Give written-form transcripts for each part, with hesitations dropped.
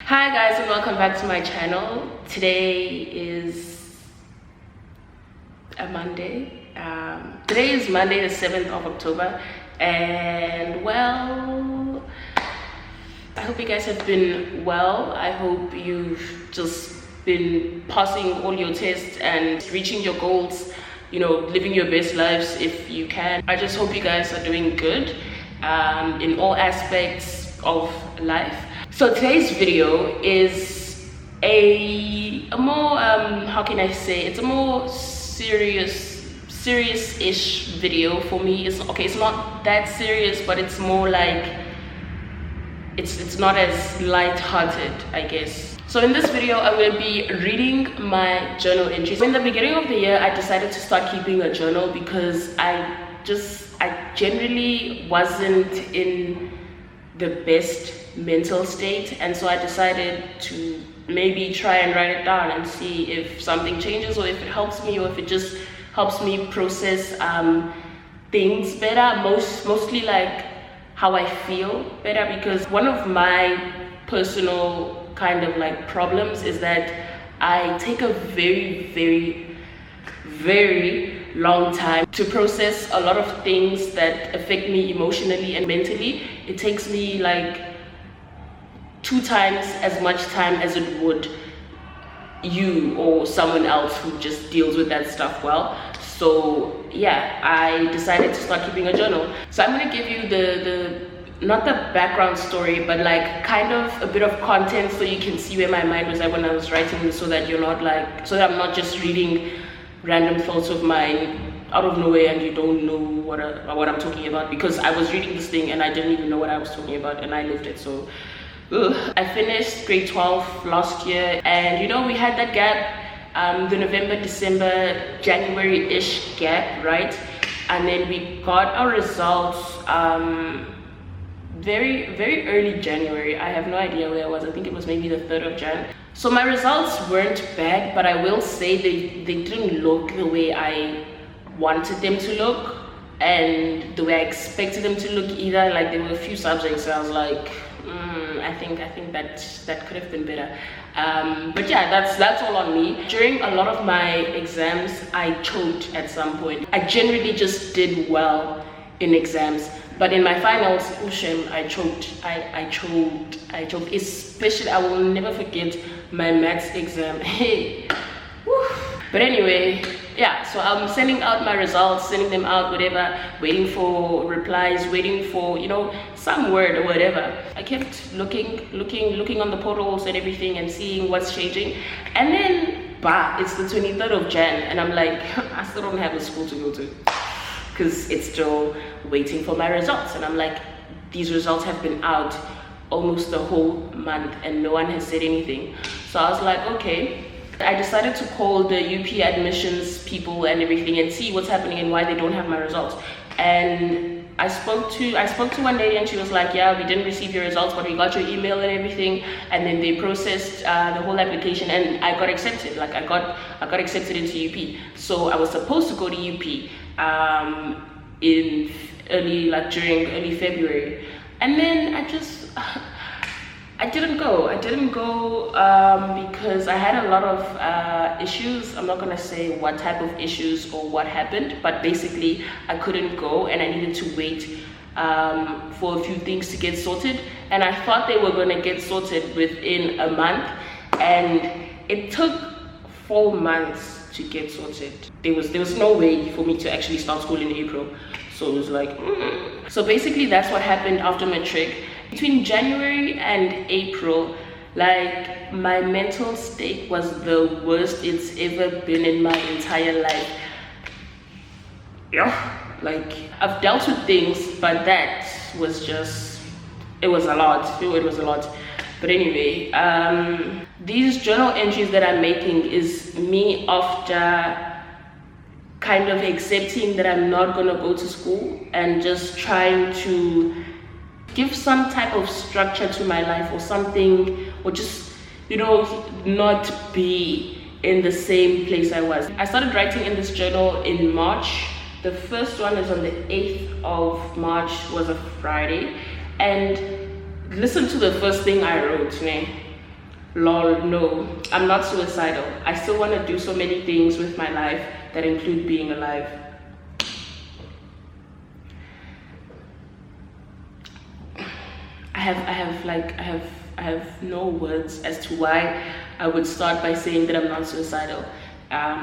Hi guys, and welcome back to my channel. Today is a Monday. Today is Monday the 7th of October, and well, I hope you guys have been well. I hope you've just been passing all your tests and reaching your goals, you know, living your best lives if you can. I just hope you guys are doing good in all aspects of life. So today's video is a more how can I say, it's a more serious-ish video for me. It's not that serious, but it's more like it's not as light-hearted, I guess. So in this video I will be reading my journal entries. In the beginning of the year I decided to start keeping a journal because I generally wasn't in the best mental state, and so I decided to maybe try and write it down and see if something changes, or if it helps me, or if it just helps me process things better, mostly like how I feel better. Because one of my personal kind of like problems is that I take a very long time to process a lot of things that affect me emotionally and mentally. It takes me like 2 times as much time as it would you or someone else who just deals with that stuff well. So yeah, I decided to start keeping a journal. So I'm going to give you the not the background story, but like kind of a bit of content so you can see where my mind was at when I was writing this, so that you're not like, so that I'm not just reading random thoughts of mine out of nowhere and you don't know what I'm talking about, because I was reading this thing and I didn't even know what I was talking about, and I lived it. So I finished grade 12 last year, and you know, we had that gap, the November, December, January-ish gap, right? And then we got our results very early January. I have no idea where I was. I think it was maybe the 3rd of Jan. So my results weren't bad, but I will say they didn't look the way I wanted them to look and the way I expected them to look either. Like, there were a few subjects I was like, I think that could have been better. But yeah, that's all on me. During a lot of my exams I choked at some point. I generally just did well in exams, but in my finals, oh shame, I choked. I choked. Especially, I will never forget my maths exam. Hey, whew. But anyway, yeah, so I'm sending out my results, sending them out, whatever, waiting for replies, waiting for, you know, some word or whatever. I kept looking on the portals and everything and seeing what's changing, and then it's the 23rd of Jan, and I'm like, I still don't have a school to go to, because it's still waiting for my results. And I'm like, these results have been out almost the whole month and no one has said anything. So I was like, okay. I decided to call the UP admissions people and everything and see what's happening and why they don't have my results. And I spoke to one lady, and she was like, yeah, we didn't receive your results, but we got your email and everything, and then they processed the whole application, and I got accepted. Like, I got accepted into UP. So I was supposed to go to UP in during early February, and then I didn't go because I had a lot of issues. I'm not gonna say what type of issues or what happened, but basically I couldn't go and I needed to wait for a few things to get sorted, and I thought they were gonna get sorted within a month, and it took 4 months to get sorted. There was no way for me to actually start school in April. So it was like, So basically that's what happened after matric. Between January and April, like, my mental state was the worst it's ever been in my entire life. Yeah, like, I've dealt with things, but that was just, it was a lot. It was a lot. But anyway, these journal entries that I'm making is me after kind of accepting that I'm not gonna go to school and just trying to give some type of structure to my life or something, or just, you know, not be in the same place I was. I started writing in this journal in March. The first one is on the 8th of March, was a Friday, and listen to the first thing I wrote, man. Lol, no, I'm not suicidal. I still want to do so many things with my life that include being alive. I have no words as to why I would start by saying that I'm not suicidal,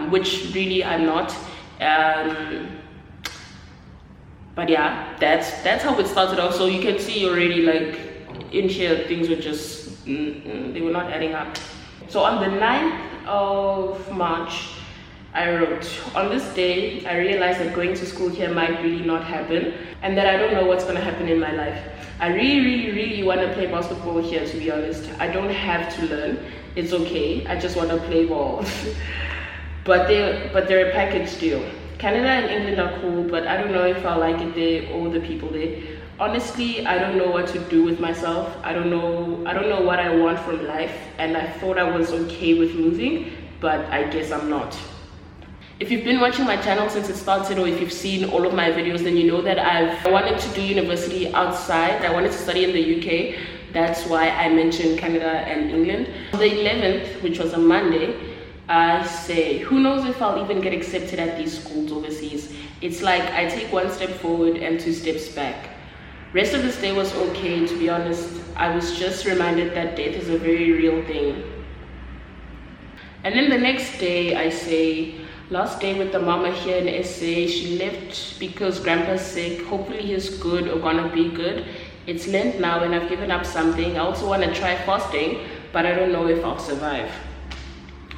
which really I'm not. But yeah, that's how it started off. So you can see already, like in here, things were just they were not adding up. So on the 9th of March, I wrote, on this day, I realized that going to school here might really not happen, and that I don't know what's going to happen in my life. I really want to play basketball here, to be honest. I don't have to learn. It's okay. I just want to play ball. but they're a package deal. Canada and England are cool, but I don't know if I like it there or the people there. Honestly, I don't know what to do with myself. I don't know what I want from life, and I thought I was okay with moving, but I guess I'm not. If you've been watching my channel since it started, or if you've seen all of my videos, then you know that I wanted to do university outside. I wanted to study in the UK. That's why I mentioned Canada and England. On the 11th, which was a Monday, I say, who knows if I'll even get accepted at these schools overseas. It's like I take one step forward and 2 steps back. Rest of this day was okay, to be honest. I was just reminded that death is a very real thing. And then the next day I say, last day with the mama here in SA. She left because grandpa's sick. Hopefully he's good or gonna be good. It's Lent now and I've given up something. I also want to try fasting, but I don't know if I'll survive.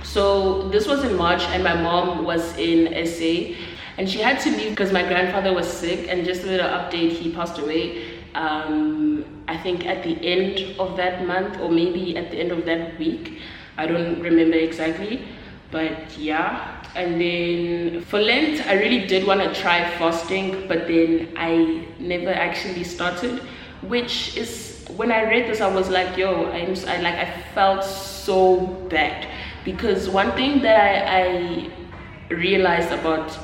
So this was in March and my mom was in SA and she had to leave because my grandfather was sick. And just a little update, he passed away I think at the end of that month, or maybe at the end of that week. I don't remember exactly, but yeah. And then for Lent, I really did want to try fasting, but then I never actually started, which is, when I read this, I was like, yo, I felt so bad. Because one thing that I realized about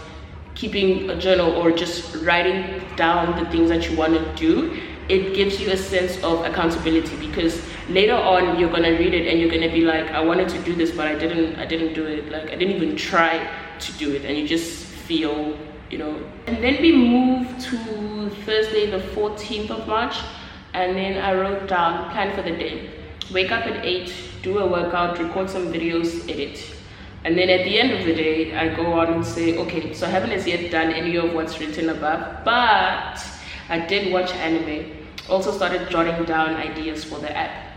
keeping a journal or just writing down the things that you want to do, it gives you a sense of accountability, because later on you're gonna read it and you're gonna be like, I wanted to do this, but I didn't do it. Like I didn't even try to do it, and you just feel, you know. And then we moved to Thursday the 14th of March, and then I wrote down plan for the day. Wake up at 8, do a workout, record some videos, edit. And then at the end of the day, I go on and say, okay, so I haven't as yet done any of what's written above, but I did watch anime. Also started jotting down ideas for the app.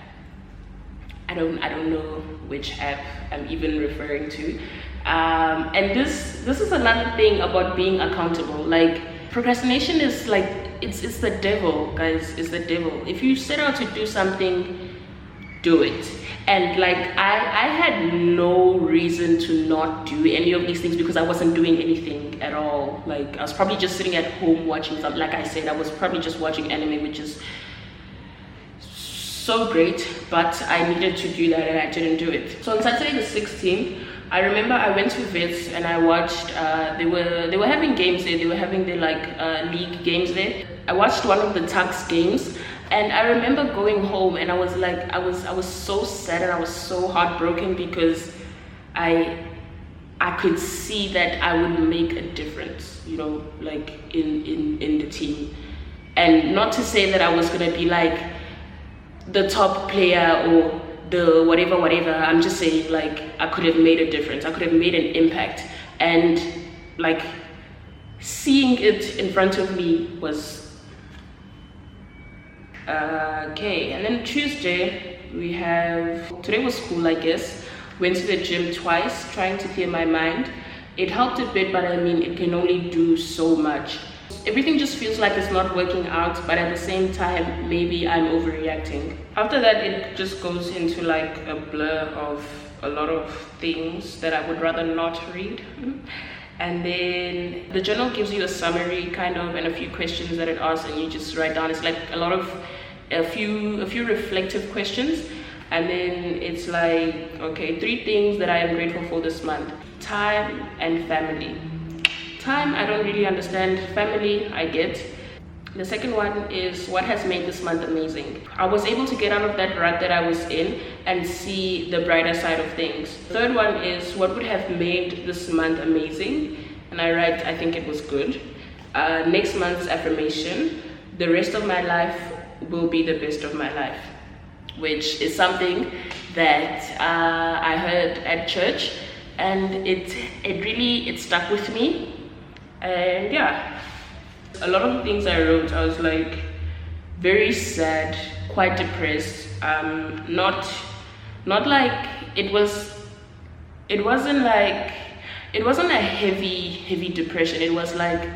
I don't know which app I'm even referring to. And this is another thing about being accountable. Like procrastination is like, it's the devil, guys. It's the devil. If you set out to do something, do it. And like I had no reason to not do any of these things because I wasn't doing anything at all. Like I was probably just sitting at home watching something. Like I said, I was probably just watching anime, which is so great, but I needed to do that and I didn't do it. So on Saturday the 16th, I remember I went to Vets and I watched, they were having games there. They were having their like league games there. I watched one of the Tux games. And I remember going home and I was like, I was so sad and I was so heartbroken because I could see that I would make a difference, you know, like in the team. And not to say that I was gonna be like the top player or the whatever. I'm just saying, like, I could have made a difference. I could have made an impact. And like seeing it in front of me was okay. And then Tuesday today was school, I guess. Went to the gym twice trying to clear my mind. It helped a bit, but I mean it can only do so much. Everything just feels like it's not working out, but at the same time maybe I'm overreacting. After that it just goes into like a blur of a lot of things that I would rather not read. And then the journal gives you a summary kind of and a few questions that it asks, and you just write down. It's like a few reflective questions, and then it's like, okay, 3 things that I am grateful for this month. Time and family. Time, I don't really understand. Family, I get. The second one is what has made this month amazing. I was able to get out of that rut that I was in and see the brighter side of things. Third one is what would have made this month amazing, and I write, I think it was good. Next month's affirmation, the rest of my life will be the best of my life, which is something that I heard at church, and it really stuck with me. And yeah, a lot of the things I wrote, I was like very sad, quite depressed. Not like it wasn't a heavy depression. It was like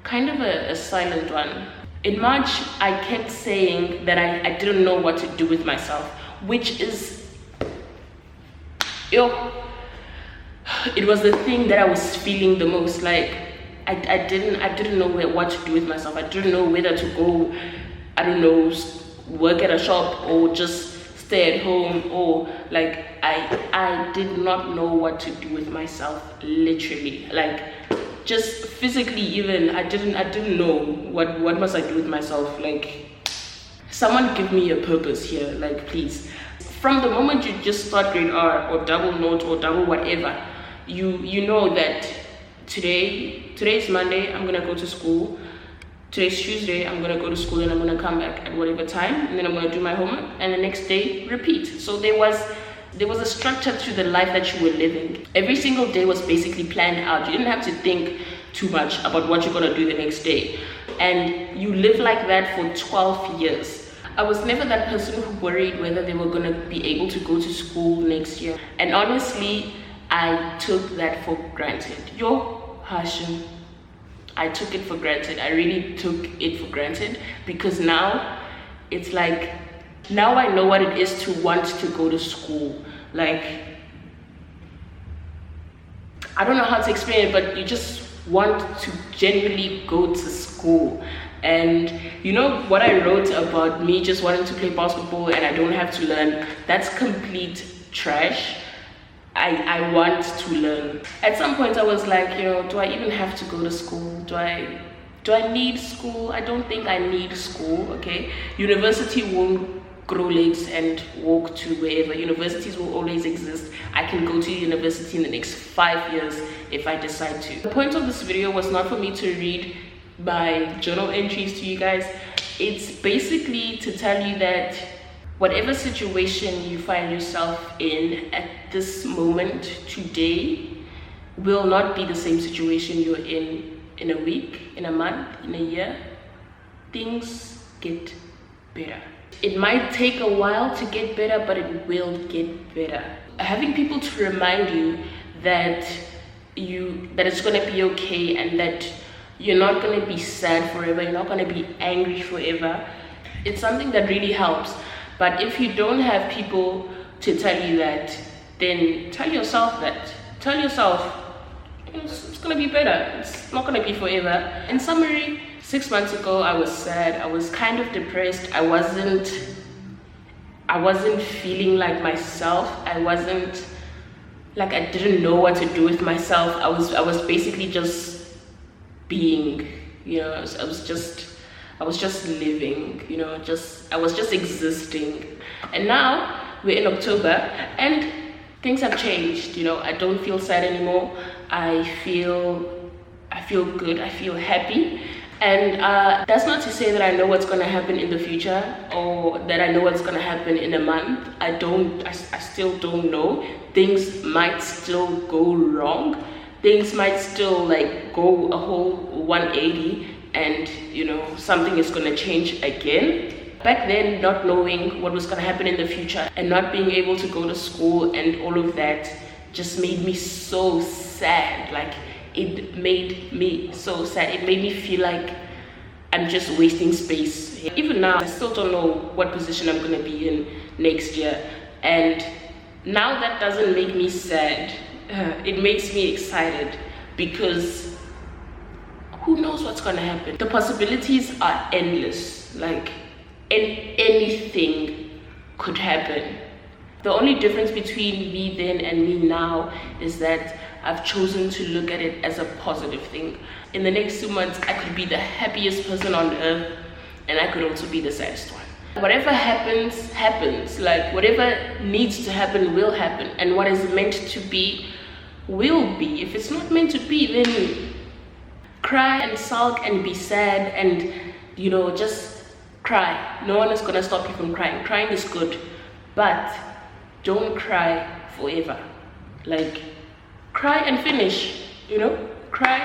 kind of a silent one. In March, I kept saying that I didn't know what to do with myself, which is, it was the thing that I was feeling the most. Like I didn't know what to do with myself. I didn't know whether to go, I don't know, work at a shop or just stay at home, or like I did not know what to do with myself, literally. Like just physically, even I didn't know what must I do with myself. Like, someone give me a purpose here, like, please. From the moment you just start grade R or double note or double whatever, you know that today's Monday, I'm gonna go to school. Today's Tuesday, I'm gonna go to school and I'm gonna come back at whatever time, and then I'm gonna do my homework, and the next day repeat. So there was a structure to the life that you were living. Every single day was basically planned out. You didn't have to think too much about what you're gonna do the next day. And you lived like that for 12 years. I was never that person who worried whether they were gonna be able to go to school next year. And honestly, I took that for granted. Hashim, I took it for granted. I really took it for granted, because now it's like, now I know what it is to want to go to school. Like, I don't know how to explain it, but you just want to genuinely go to school. And you know what I wrote about me just wanting to play basketball and I don't have to learn, that's complete trash. I want to learn. At some point I was like, do I even have to go to school? Do I need school? I don't think I need school, okay? University won't grow legs and walk to wherever. Universities will always exist. I can go to university in the next 5 years if I decide to. The point of this video was not for me to read my journal entries to you guys. It's basically to tell you that whatever situation you find yourself in at this moment today will not be the same situation you're in a week, in a month, in a year. Things get better. It might take a while to get better, but it will get better. Having people to remind you that it's gonna be okay, and that you're not gonna be sad forever, you're not gonna be angry forever, it's something that really helps. But if you don't have people to tell you that, then tell yourself that. Tell yourself it's gonna be better. It's not gonna be forever. In summary, 6 months ago I was sad. I was kind of depressed. I wasn't feeling like myself. I wasn't like, I didn't know what to do with myself. I was basically just being, I was just living, I was just existing. And now we're in October and things have changed. I don't feel sad anymore. I feel good. I feel happy. And that's not to say that I know what's going to happen in the future, or that I know what's going to happen in a month. I still don't know. Things might still go wrong. Things might still go a whole 180, and something is going to change again. Back then, not knowing what was going to happen in the future and not being able to go to school and all of that just made me so sad. It made me so sad. It made me feel like I'm just wasting space. Even now, I still don't know what position I'm going to be in next year. And now that doesn't make me sad. It makes me excited, because who knows what's going to happen? The possibilities are endless. Anything could happen. The only difference between me then and me now is that I've chosen to look at it as a positive thing. In the next 2 months, I could be the happiest person on earth, and I could also be the saddest one. Whatever happens, happens. Like, whatever needs to happen will happen, and what is meant to be will be. If it's not meant to be, then cry and sulk and be sad and, you know, just cry. No one is gonna stop you from crying. Crying is good, but don't cry forever. Like, cry and finish, you know, cry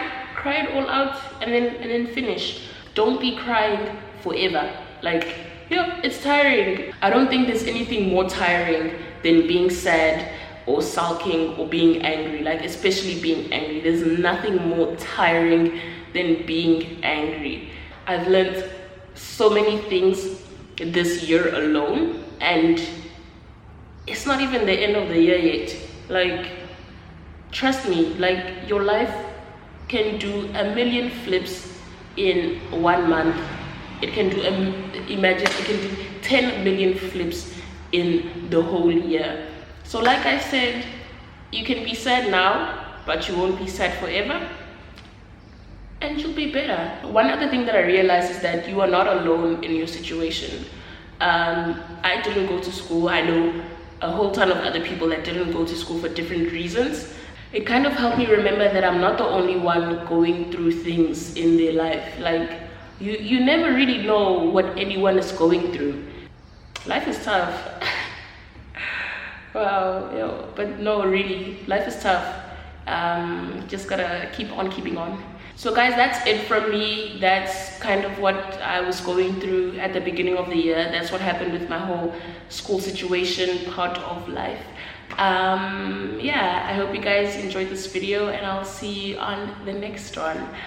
it all out and then finish. Don't be crying forever. Like, yeah, it's tiring. I don't think there's anything more tiring than being sad or sulking or being angry, like especially being angry. There's nothing more tiring than being angry. I've learned so many things this year alone, and it's not even the end of the year yet. Like, trust me, like, your life can do a million flips in 1 month. It can do, imagine, it can do 10 million flips in the whole year. So like I said, you can be sad now, but you won't be sad forever, and you'll be better. One other thing that I realized is that you are not alone in your situation. I didn't go to school. I know a whole ton of other people that didn't go to school for different reasons. It kind of helped me remember that I'm not the only one going through things in their life. Like, you never really know what anyone is going through. Life is tough. Wow, yo, but no, really, life is tough. Just gotta keep on keeping on. So guys, that's it from me. That's kind of what I was going through at the beginning of the year. That's what happened with my whole school situation, part of life. Yeah, I hope you guys enjoyed this video, and I'll see you on the next one.